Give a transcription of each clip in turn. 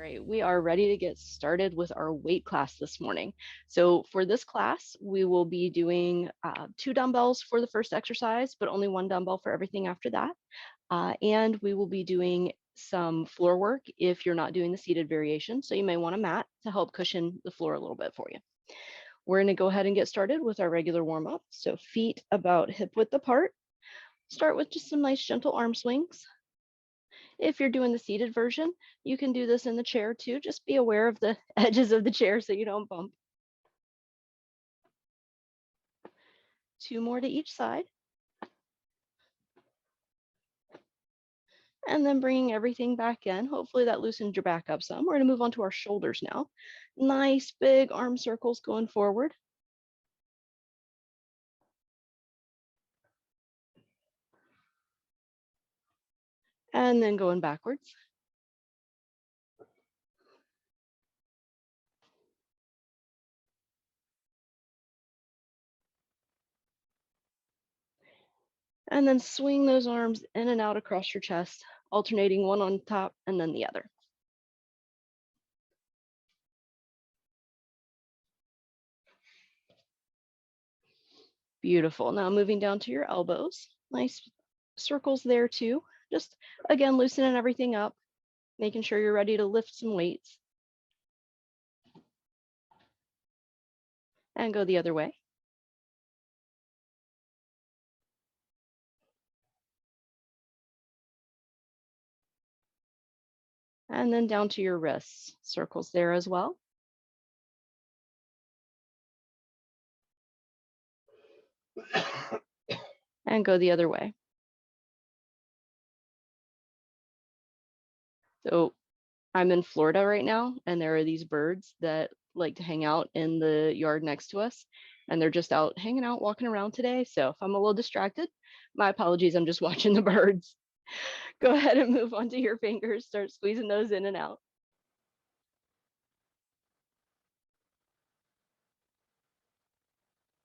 right, we are ready to get started with our weight class this morning. So for this class, we will be doing 2 dumbbells for the first exercise, but only 1 dumbbell for everything after that. And we will be doing some floor work if you're not doing the seated variation. So you may want a mat to help cushion the floor a little bit for you. We're going to go ahead and get started with our regular warm up. So feet about hip width apart. Start with just some nice gentle arm swings. If you're doing the seated version, you can do this in the chair too. Just be aware of the edges of the chair so you don't bump. 2 more to each side. And then bringing everything back in. Hopefully that loosens your back up some. We're going to move on to our shoulders now. Nice big arm circles going forward. And then going backwards. And then swing those arms in and out across your chest, alternating one on top and then the other. Beautiful. Now moving down to your elbows. Nice circles there too. Just again, loosening everything up, making sure you're ready to lift some weights. And go the other way. And then down to your wrists, circles there as well. And go the other way. So I'm in Florida right now, and there are these birds that like to hang out in the yard next to us. And they're just out hanging out, walking around today. So if I'm a little distracted, my apologies, I'm just watching the birds. Go ahead and move onto your fingers, start squeezing those in and out.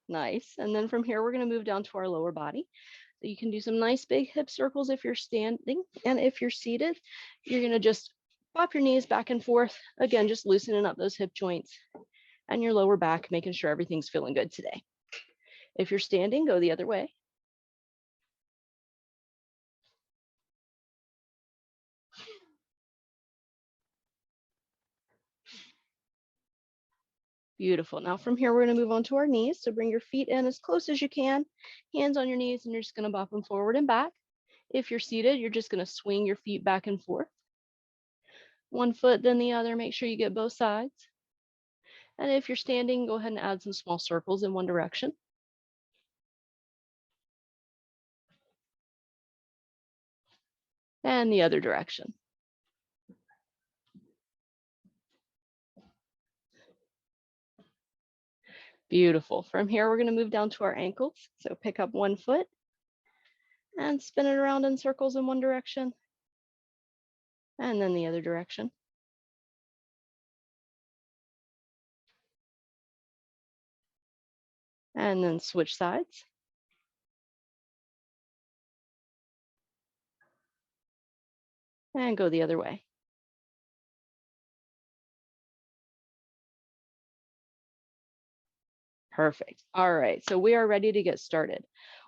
Nice. And then from here, we're going to move down to our lower body. So you can do some nice big hip circles if you're standing. And if you're seated, you're going to just pop your knees back and forth. Again, just loosening up those hip joints and your lower back, making sure everything's feeling good today. If you're standing, go the other way. Beautiful. Now from here, we're going to move on to our knees. So bring your feet in as close as you can, hands on your knees, and you're just going to bop them forward and back. If you're seated, you're just going to swing your feet back and forth. One foot, then the other. Make sure you get both sides. And if you're standing, go ahead and add some small circles in one direction. And the other direction. Beautiful. From here, we're going to move down to our ankles. So pick up one foot and spin it around in circles in one direction. And then the other direction. And then switch sides. And go the other way. Perfect. All right, so we are ready to get started.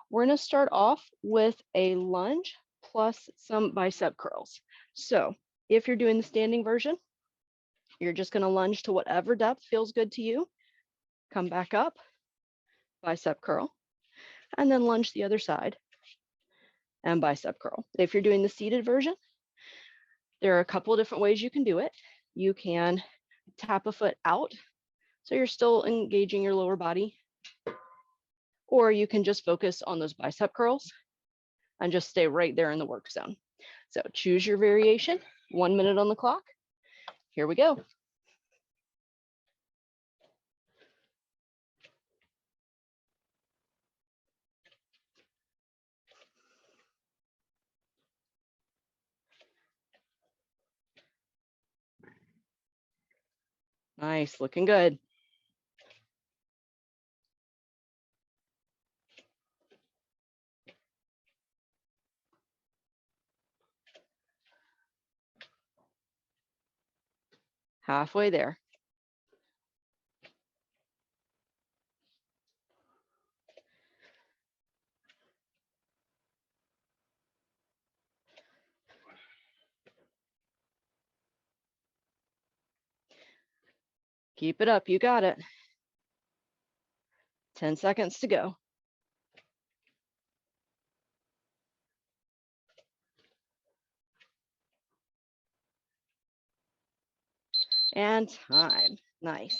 We're going to start off with a lunge plus some bicep curls. So if you're doing the standing version, you're just going to lunge to whatever depth feels good to you. Come back up, bicep curl, and then lunge the other side and bicep curl. If you're doing the seated version, there are a couple of different ways you can do it. You can tap a foot out, so you're still engaging your lower body, or you can just focus on those bicep curls and just stay right there in the work zone. So choose your variation, 1 minute on the clock. Here we go. Nice, looking good. Halfway there. Keep it up. You got it. 10 seconds to go. And time. Nice.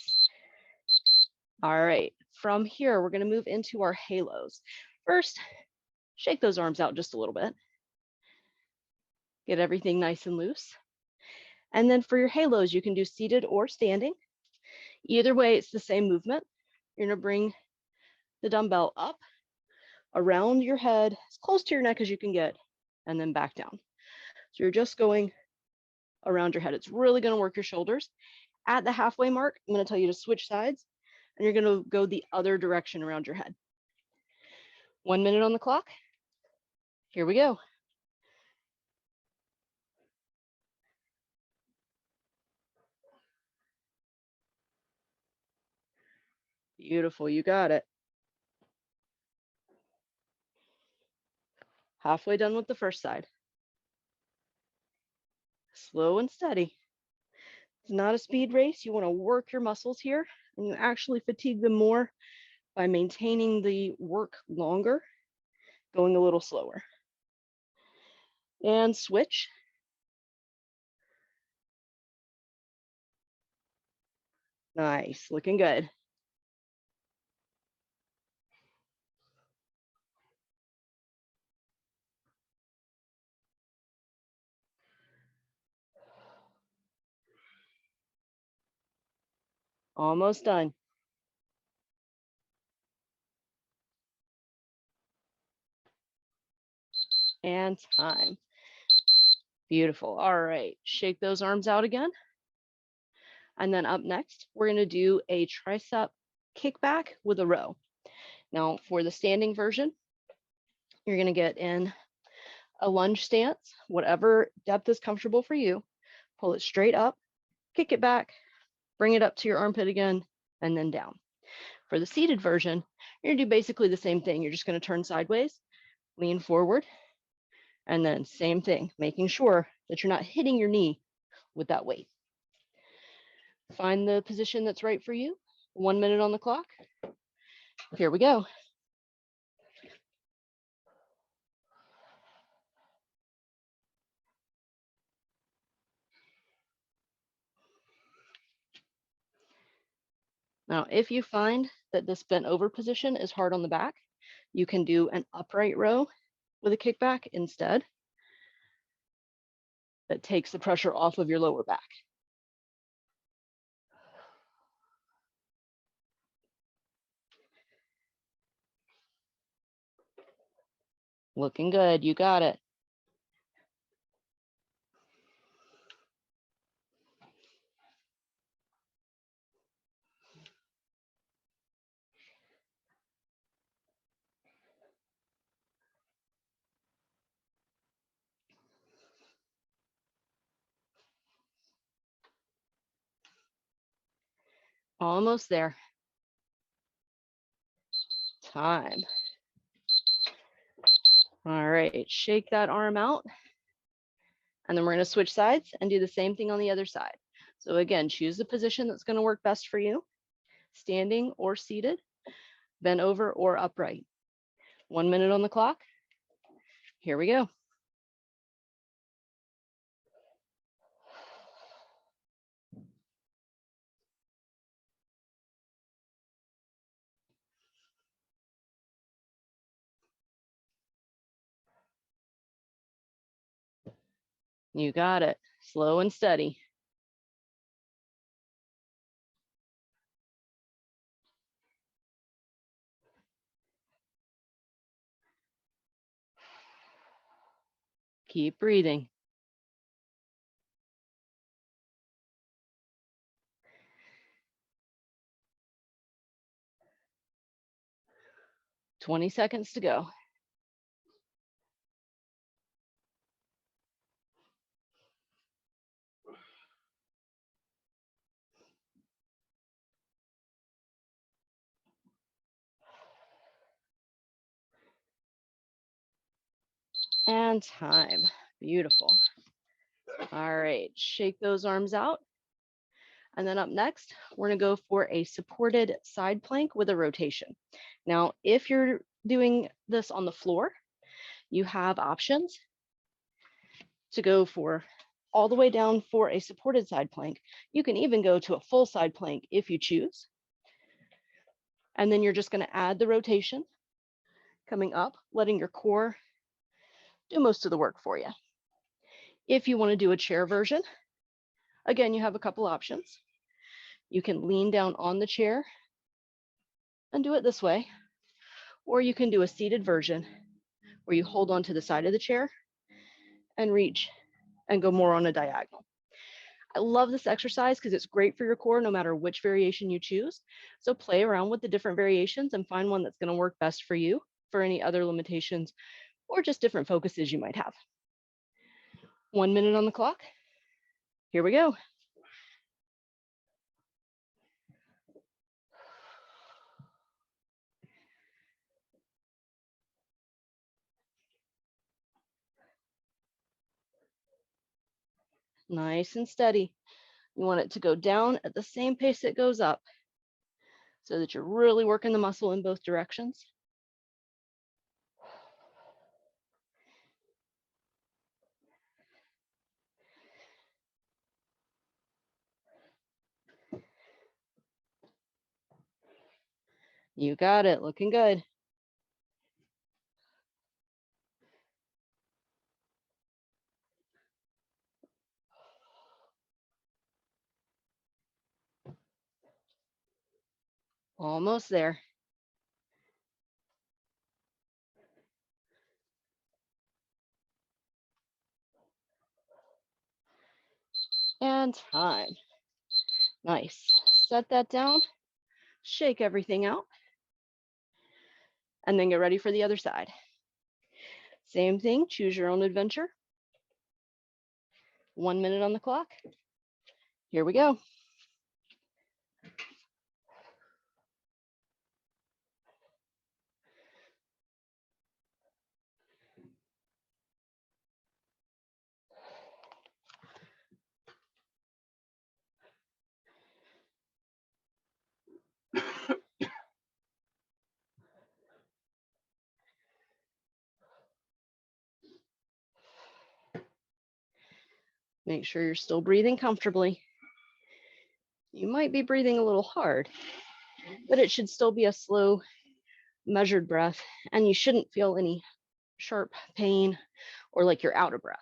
All right. From here, we're going to move into our halos. First, shake those arms out just a little bit. Get everything nice and loose. And then for your halos, you can do seated or standing. Either way, it's the same movement. You're going to bring the dumbbell up around your head, as close to your neck as you can get, and then back down. So you're just going around your head. It's really going to work your shoulders. At the halfway mark, I'm going to tell you to switch sides, and you're going to go the other direction around your head. 1 minute on the clock. Here we go. Beautiful. You got it. Halfway done with the first side. Slow and steady. It's not a speed race. You want to work your muscles here, and you actually fatigue them more by maintaining the work longer, going a little slower. And switch. Nice, looking good. Almost done. And time. Beautiful. All right, shake those arms out again. And then up next, we're going to do a tricep kickback with a row. Now, for the standing version, you're going to get in a lunge stance, whatever depth is comfortable for you. Pull it straight up, kick it back, bring it up to your armpit again, and then down. For the seated version, you're going to do basically the same thing. You're just going to turn sideways, lean forward, and then same thing, making sure that you're not hitting your knee with that weight. Find the position that's right for you. 1 minute on the clock. Here we go. Now, if you find that this bent over position is hard on the back, you can do an upright row with a kickback instead. That takes the pressure off of your lower back. Looking good. You got it. Almost there. Time. All right, shake that arm out. And then we're going to switch sides and do the same thing on the other side. So again, choose the position that's going to work best for you. Standing or seated, bent over or upright. 1 minute on the clock. Here we go. You got it. Slow and steady. Keep breathing. "20 seconds to go. And time. Beautiful. All right, shake those arms out. And then up next, we're gonna go for a supported side plank with a rotation. Now, if you're doing this on the floor, you have options to go for all the way down for a supported side plank. You can even go to a full side plank if you choose. And then you're just gonna add the rotation coming up, letting your core do most of the work for you. If you wanna do a chair version, again, you have a couple options. You can lean down on the chair and do it this way, or you can do a seated version where you hold on to the side of the chair and reach and go more on a diagonal. I love this exercise because it's great for your core no matter which variation you choose. So play around with the different variations and find one that's going to work best for you for any other limitations or just different focuses you might have. 1 minute on the clock. Here we go. Nice and steady. You want it to go down at the same pace it goes up so that you're really working the muscle in both directions. You got it, looking good. Almost there. And time. Nice. Set that down, shake everything out, and then get ready for the other side. Same thing, choose your own adventure. 1 minute on the clock. Here we go. Make sure you're still breathing comfortably. You might be breathing a little hard, but it should still be a slow, measured breath, and you shouldn't feel any sharp pain or like you're out of breath.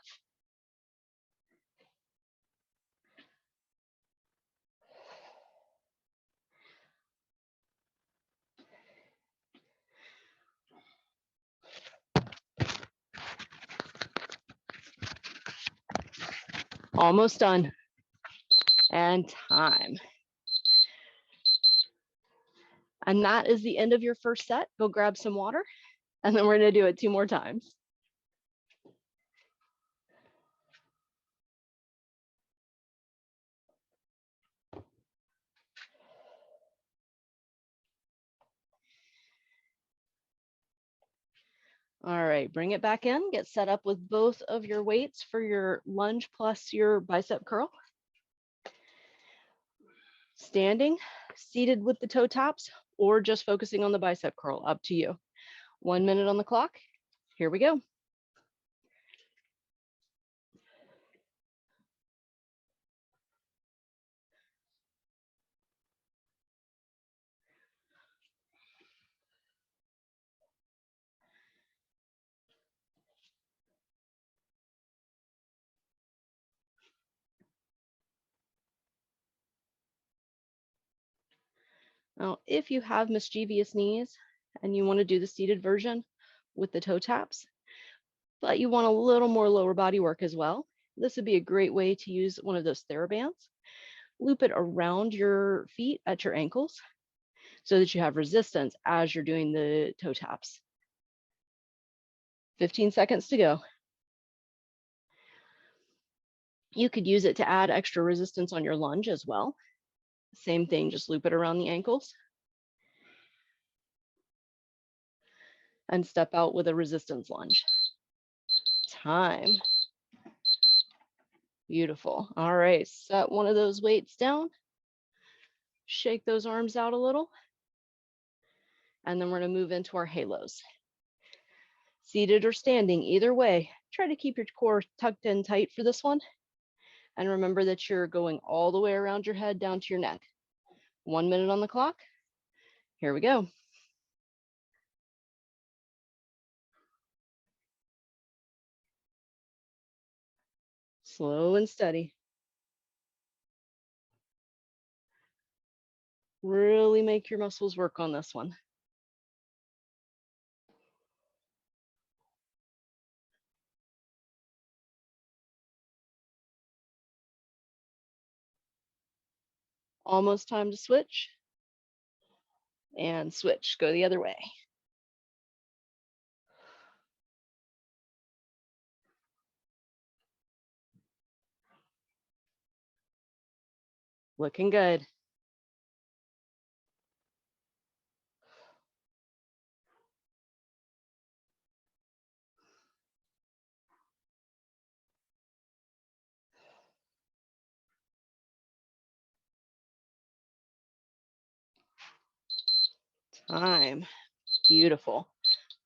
Almost done. And time. And that is the end of your first set. Go grab some water, and then we're going to do it 2 more times. All right, bring it back in. Get set up with both of your weights for your lunge plus your bicep curl. Standing, seated with the toe taps, or just focusing on the bicep curl, up to you. 1 minute on the clock. Here we go. Now, if you have mischievous knees and you want to do the seated version with the toe taps, but you want a little more lower body work as well, this would be a great way to use one of those TheraBands. Loop it around your feet at your ankles so that you have resistance as you're doing the toe taps. 15 seconds to go. You could use it to add extra resistance on your lunge as well. Same thing, just loop it around the ankles and step out with a resistance lunge. Time. Beautiful. All right, set one of those weights down. Shake those arms out a little. And then we're going to move into our halos. Seated or standing, either way, try to keep your core tucked in tight for this one. And remember that you're going all the way around your head down to your neck. 1 minute on the clock. Here we go. Slow and steady. Really make your muscles work on this one. Almost time to switch. And switch, go the other way. Looking good. Time. Beautiful.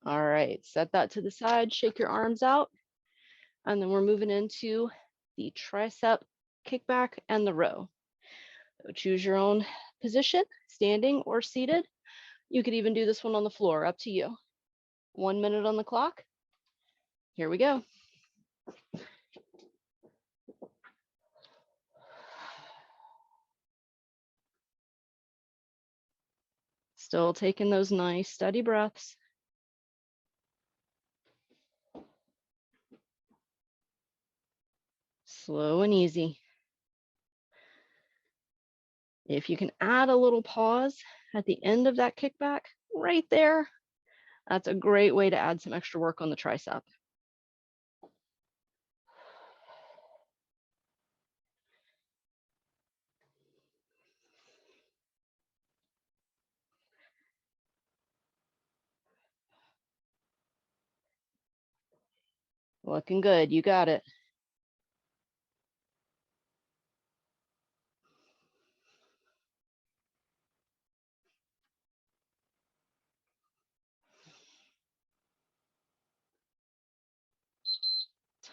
All right, set that to the side, shake your arms out, and then we're moving into the tricep kickback and the row. So choose your own position, standing or seated. You could even do this one on the floor, up to you. 1 minute on the clock. Here we go. Still taking those nice steady breaths. Slow and easy. If you can add a little pause at the end of that kickback, right there, that's a great way to add some extra work on the tricep. Looking good, you got it.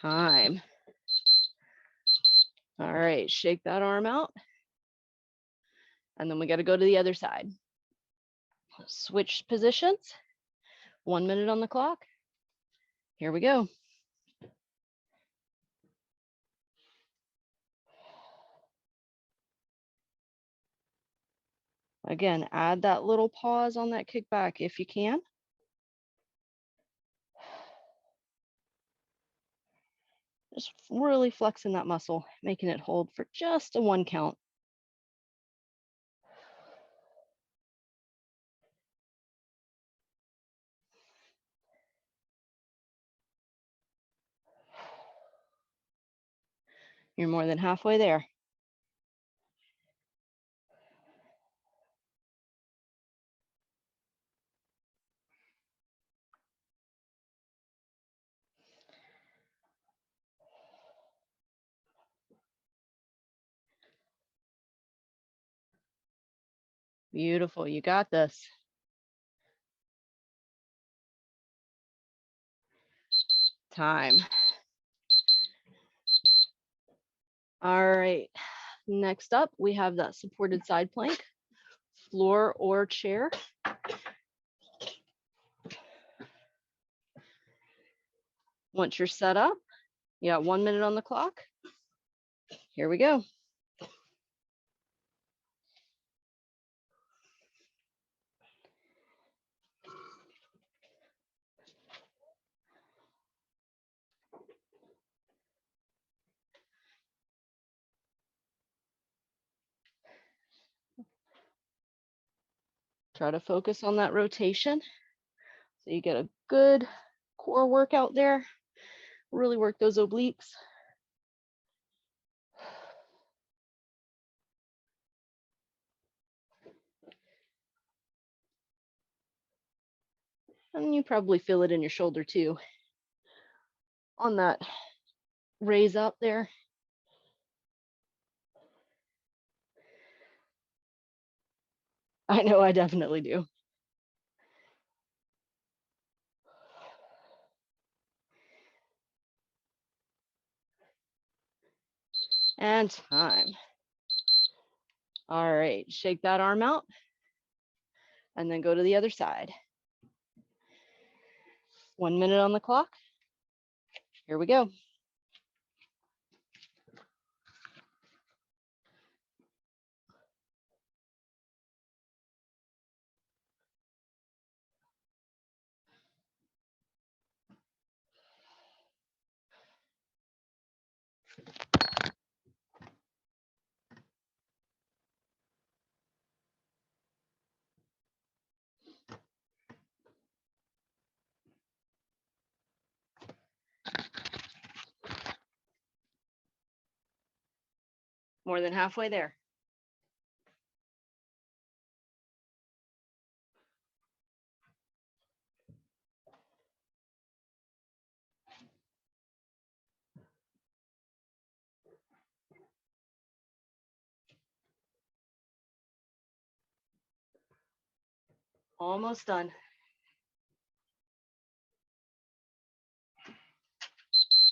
Time. All right, shake that arm out. And then we got to go to the other side. Switch positions. 1 minute on the clock. Here we go. Again, add that little pause on that kickback if you can. Just really flexing that muscle, making it hold for just a 1 count. You're more than halfway there. Beautiful, you got this. Time. All right, next up, we have that supported side plank, floor or chair. Once you're set up, you got 1 minute on the clock. Here we go. Try to focus on that rotation so you get a good core workout there. Really work those obliques. And you probably feel it in your shoulder too. on that raise up there. I know, I definitely do. And time. All right, shake that arm out and then go to the other side. 1 minute on the clock. Here we go. More than halfway there. Almost done.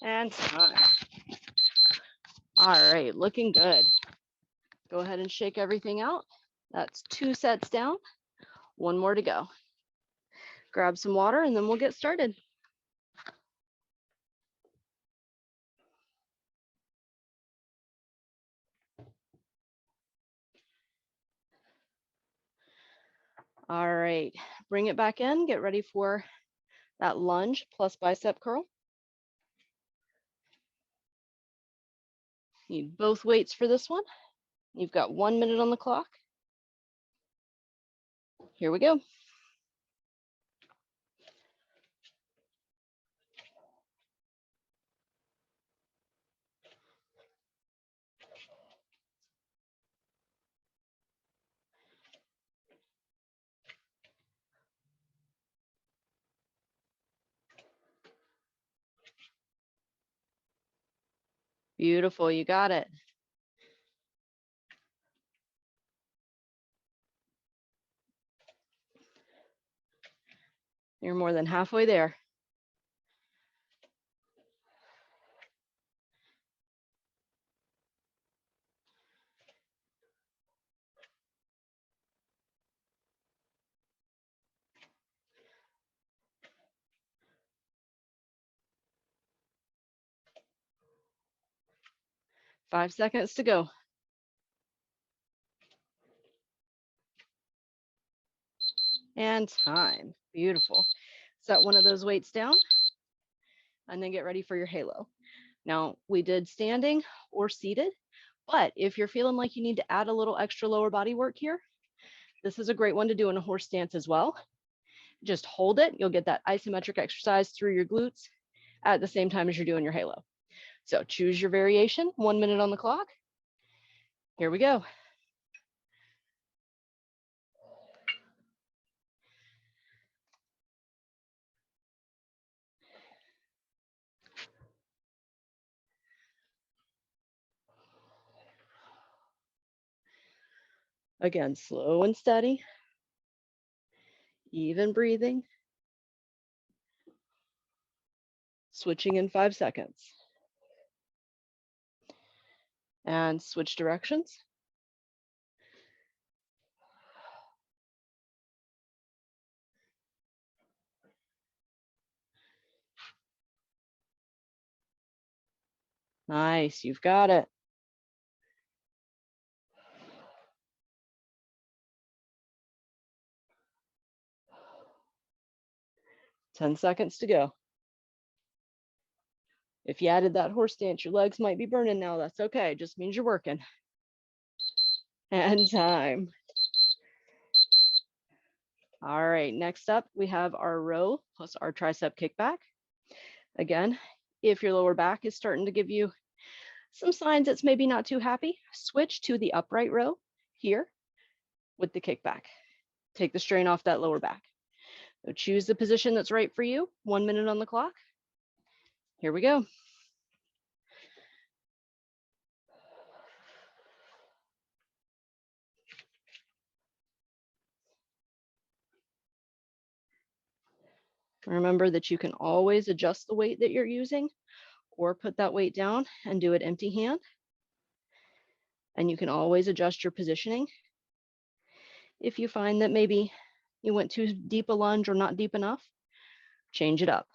And time. All right, looking good. Go ahead and shake everything out. That's 2 sets down, 1 more to go. Grab some water and then we'll get started. All right, bring it back in, get ready for that lunge plus bicep curl. Need both weights for this one. You've got 1 minute on the clock. Here we go. Beautiful, you got it. You're more than halfway there. Five seconds to go. And time. Beautiful. Set one of those weights down and then get ready for your halo. Now, we did standing or seated, but if you're feeling like you need to add a little extra lower body work here, this is a great one to do in a horse stance as well. Just hold it. You'll get that isometric exercise through your glutes at the same time as you're doing your halo. So choose your variation. 1 minute on the clock. Here we go. Again, slow and steady. Even breathing. Switching in 5 seconds. And switch directions. Nice, you've got it. Ten seconds to go. If you added that horse stance, your legs might be burning now. That's okay. It just means you're working. And time. All right, next up, we have our row plus our tricep kickback. Again, if your lower back is starting to give you some signs it's maybe not too happy, switch to the upright row here with the kickback. Take the strain off that lower back. So choose the position that's right for you. 1 minute on the clock. Here we go. Remember that you can always adjust the weight that you're using or put that weight down and do it empty hand. And you can always adjust your positioning. If you find that maybe you went too deep a lunge or not deep enough, change it up.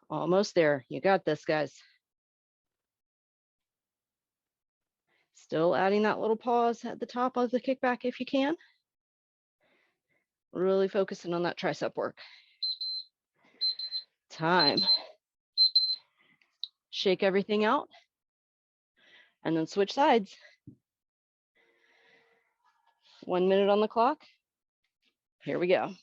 Almost there. You got this, guys. Still adding that little pause at the top of the kickback if you can. Really focusing on that tricep work. Time. Shake everything out and then switch sides. 1 minute on the clock. Here we go.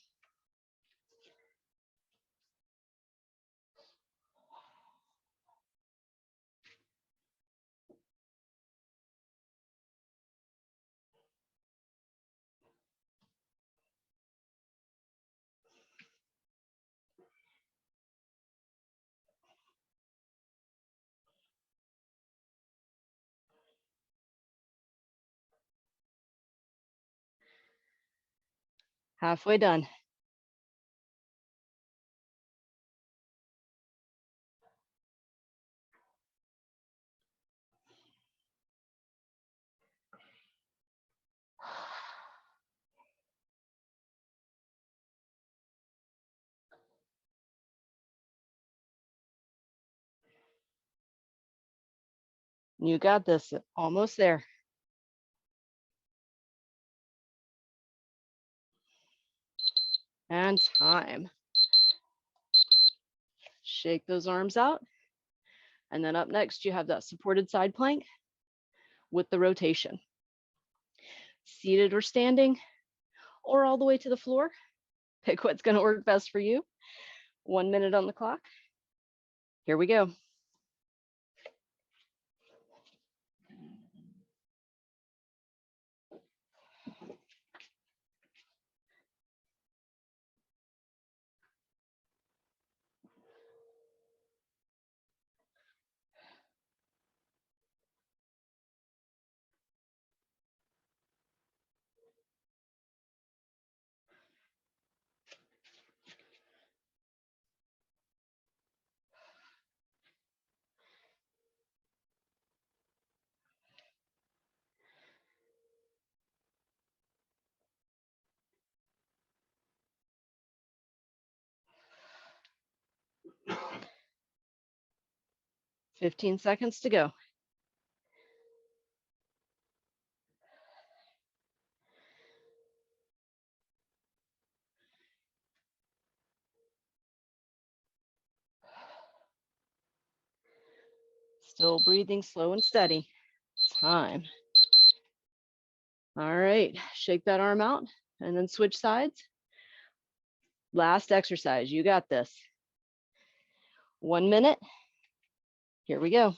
Halfway done. You got this. Almost there. And time. Shake those arms out. And then up next, you have that supported side plank with the rotation. Seated or standing, or all the way to the floor. Pick what's going to work best for you. 1 minute on the clock. Here we go. "15 seconds to go. Still breathing slow and steady. Time. All right, shake that arm out and then switch sides. Last exercise, you got this. 1 minute. Here we go.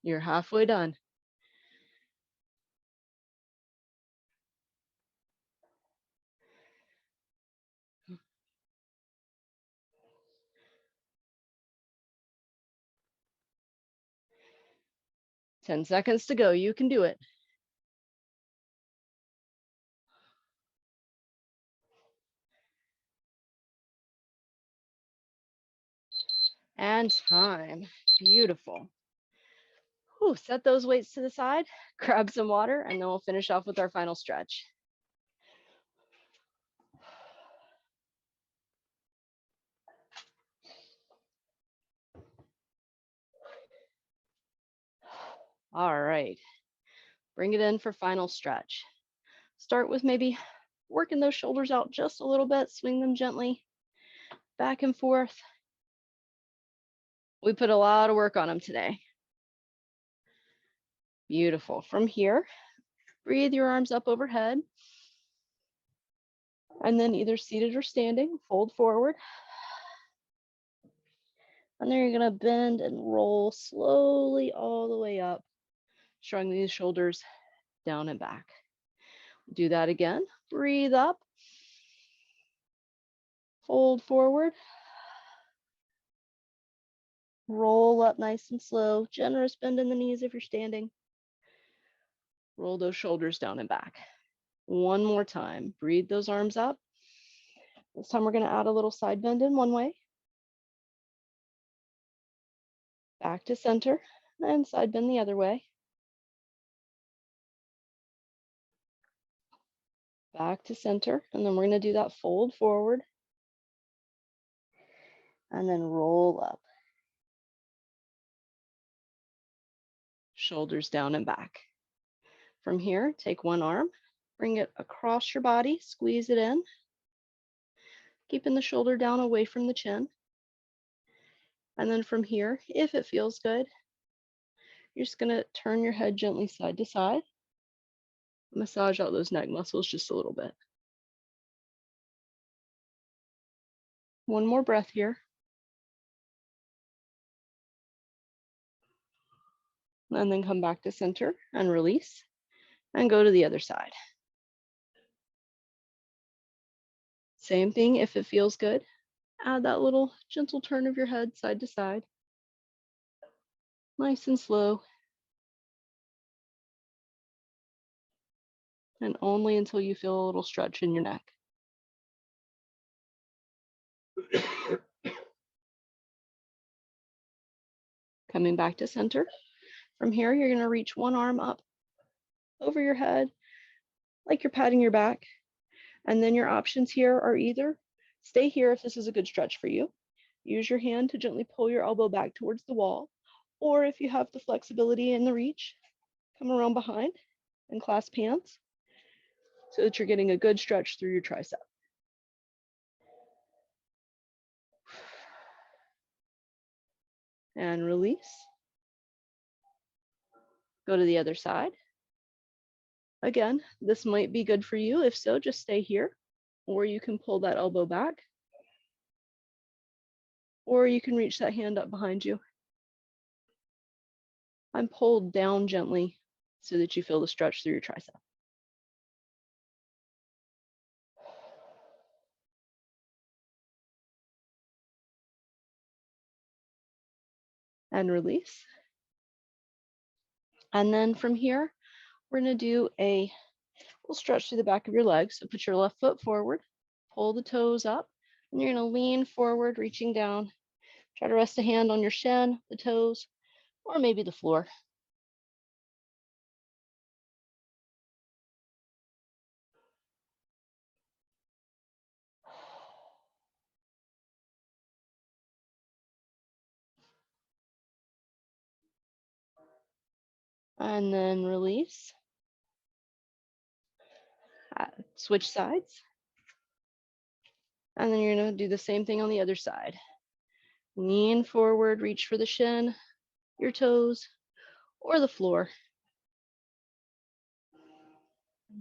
You're halfway done. "10 seconds to go. You can do it." And time. Beautiful. Whew, set those weights to the side, grab some water, and then we'll finish off with our final stretch. All right, bring it in for final stretch. Start with maybe working those shoulders out just a little bit, swing them gently back and forth. We put a lot of work on them today. Beautiful. From here, breathe your arms up overhead. And then either seated or standing, fold forward. And then you're going to bend and roll slowly all the way up, showing these shoulders down and back. Do that again. Breathe up. Fold forward. Roll up nice and slow. Generous bend in the knees if you're standing. Roll those shoulders down and back. One more time. Breathe those arms up. This time we're going to add a little side bend in one way. Back to center and side bend the other way. Back to center, and then we're going to do that fold forward and then roll up. Shoulders down and back. From here, take one arm, bring it across your body, squeeze it in, keeping the shoulder down away from the chin. And then from here, if it feels good, you're just going to turn your head gently side to side. Massage out those neck muscles just a little bit. One more breath here. And then come back to center and release and go to the other side. Same thing if it feels good. Add that little gentle turn of your head side to side. Nice and slow. And only until you feel a little stretch in your neck. Coming back to center. From here, you're going to reach one arm up over your head, like you're patting your back. And then your options here are either stay here if this is a good stretch for you. Use your hand to gently pull your elbow back towards the wall. Or if you have the flexibility and the reach, come around behind and clasp hands so that you're getting a good stretch through your tricep. And release. Go to the other side. Again, this might be good for you. If so, just stay here, or you can pull that elbow back, or you can reach that hand up behind you and pull down gently so that you feel the stretch through your tricep. And release. And then from here, we're going to do a little stretch through the back of your legs. So put your left foot forward, pull the toes up, and you're going to lean forward, reaching down. Try to rest a hand on your shin, the toes, or maybe the floor. And then release. Switch sides. And then you're going to do the same thing on the other side. Lean forward, reach for the shin, your toes, or the floor.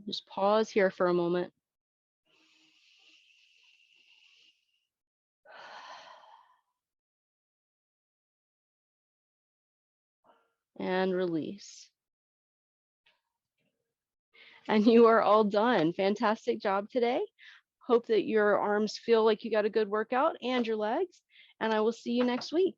Just pause here for a moment. And release. And you are all done. Fantastic job today. Hope that your arms feel like you got a good workout and your legs. And I will see you next week.